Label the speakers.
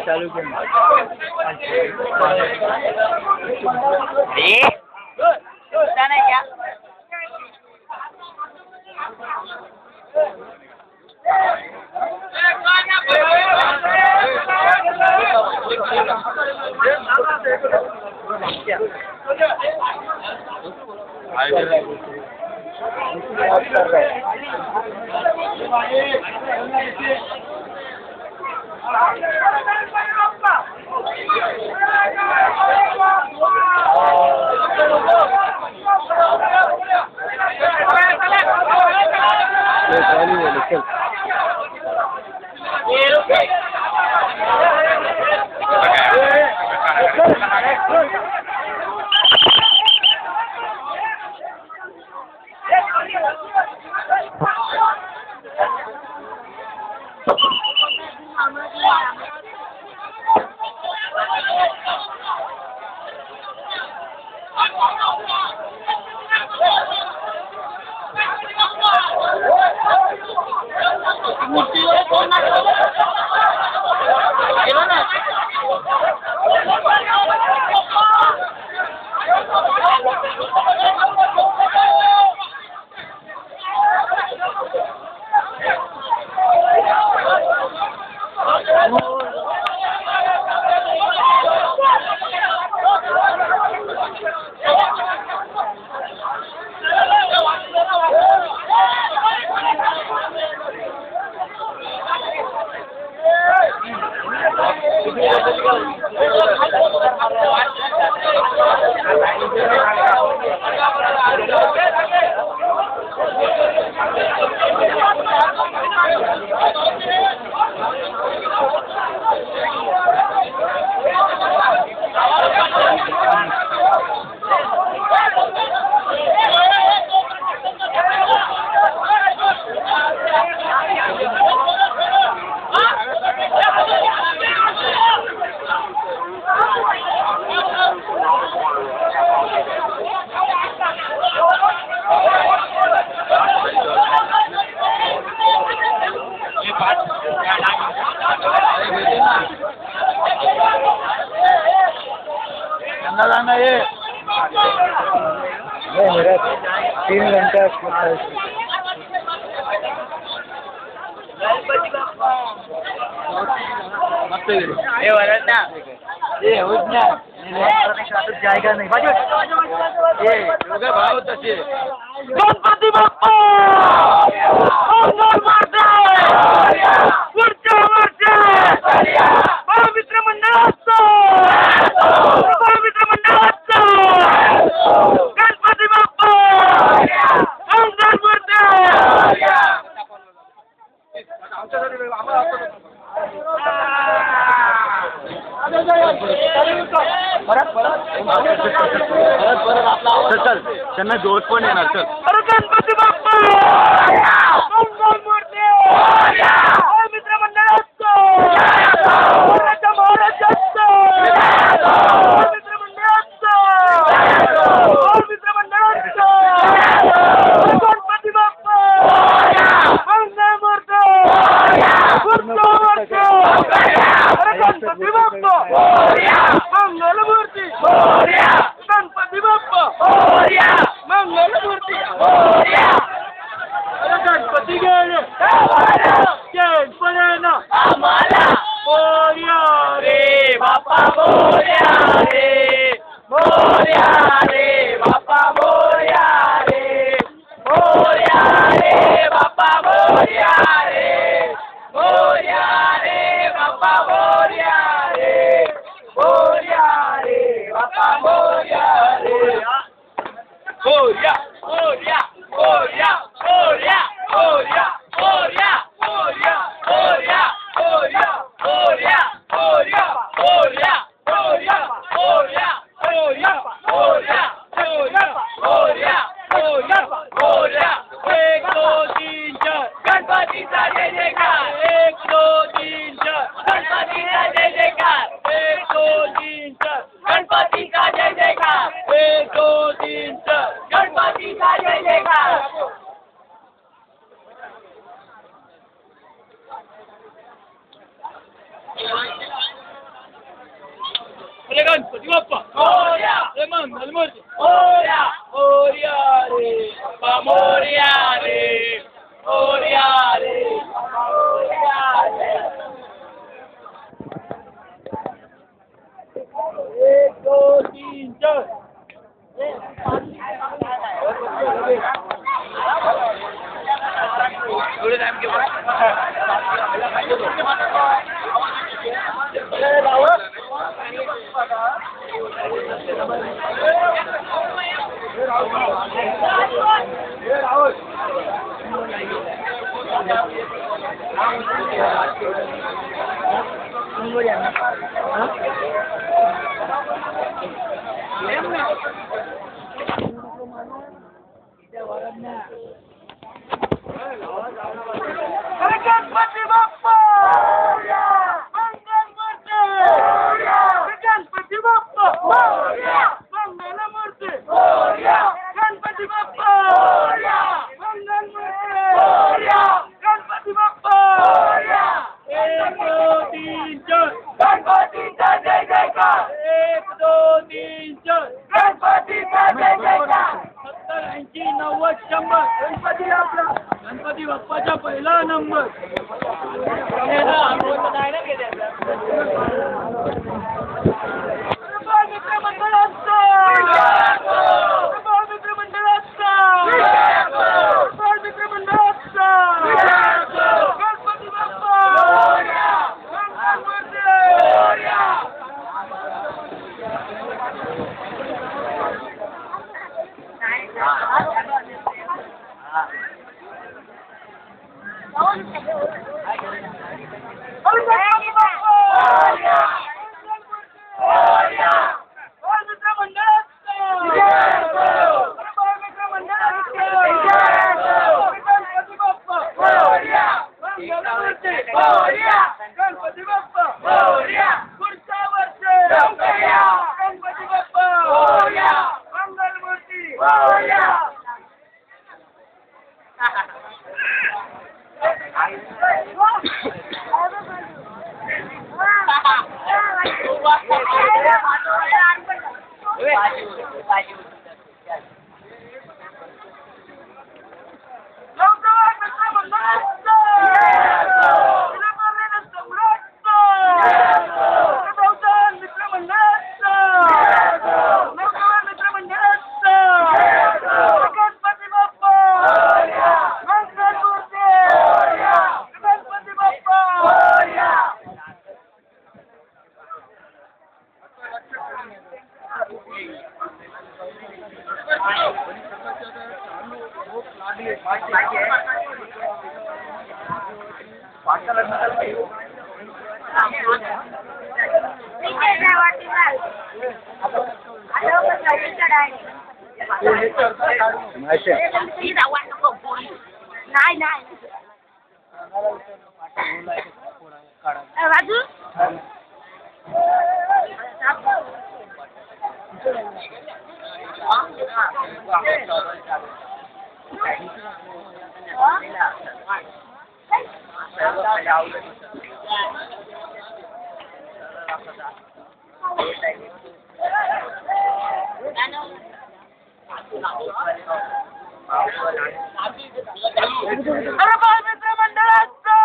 Speaker 1: चालू कर
Speaker 2: नहीं क्या
Speaker 1: जाना ये मेरा 3 घंटा
Speaker 2: ये वरद ना
Speaker 1: ये होत ना जाएगा नहीं ये योगा भाव तसे
Speaker 2: गणपती बाप्पा अंगार मारते वरच्या पवित्र मंडळाचं गणपती बाप्पा अंगार मारते
Speaker 1: चल त्यांना जोश पण येणार चल
Speaker 2: अरे गणपती बाप्पा अंगार मारते मित्र मंडळाचं महाराजांचं मित्र मंडळाचं गणपती बाप्पा अंगार मारते अरे गणपती बाप्पा मंगलमूर्ती गणपती बाप्पा मंगलमूर्ती अरे गणपती गेले ना मोरया रे बाप्पा मोरया रे बाप्पा मोरया रे बाप्पा मोरया रे बाप्पा मोरया रे बाप्पा मोरया रे मोरया मोरया मोरया मोरया मोरया मोरया मोरया मोरया मोरया मोरया मोरया मोरया मोरया मोरया मोरया मोरया मोरया मोरया मोरया 1 2 3 4 गणपतीचा जय जयकार 1 2 3 4 गणपतीचा जय जयकार 1 2 3 4 गणपतीचा जय जयकार 1 2 3 गणपतीचा जय जयकार. गणपती बाप्पा मोरया. मंगलमूर्ती मोरया. मोरया रे बाप्पा मोरया रे. मोरया रे मोरया रे. 1 2 3 4. थोडे टाइम घेऊ. गणपती बाप्पा मोरया. मंगलमूर्ती मोरया. गणपती बाप्पा मोरया. मंगलमूर्ती मोरया. गणपती बाप्पा मोरया. मंगलमूर्ती मोरया. गणपती बाप्पा मोरया. 1 2 3 4. गणपतीचा जय जयकार. 1 2 3 4. गणपतीचा जय जयकार. 70 80 90 100. गणपती आपला. गणपती बाप्पाचा पहिला नंबर. मित्र मंडळाचा मित्र मंडळाचा मित्र मंडळाचा गणपती बाप्पा मंगलमूर्ती मोरया. गणपती बाप्पा मोरया. मोरया. मित्र मंडळाचा मित्र मंडळाचा गणपती बाप्पा मोरया. मंगलमूर्ती मोरया. गणपती बाप्पा मोरया. पुढच्या वर्षी गणपती बाप्पा मोरया. मंगलमूर्ती मोरया. अरे बाळ मित्र मंडळाचा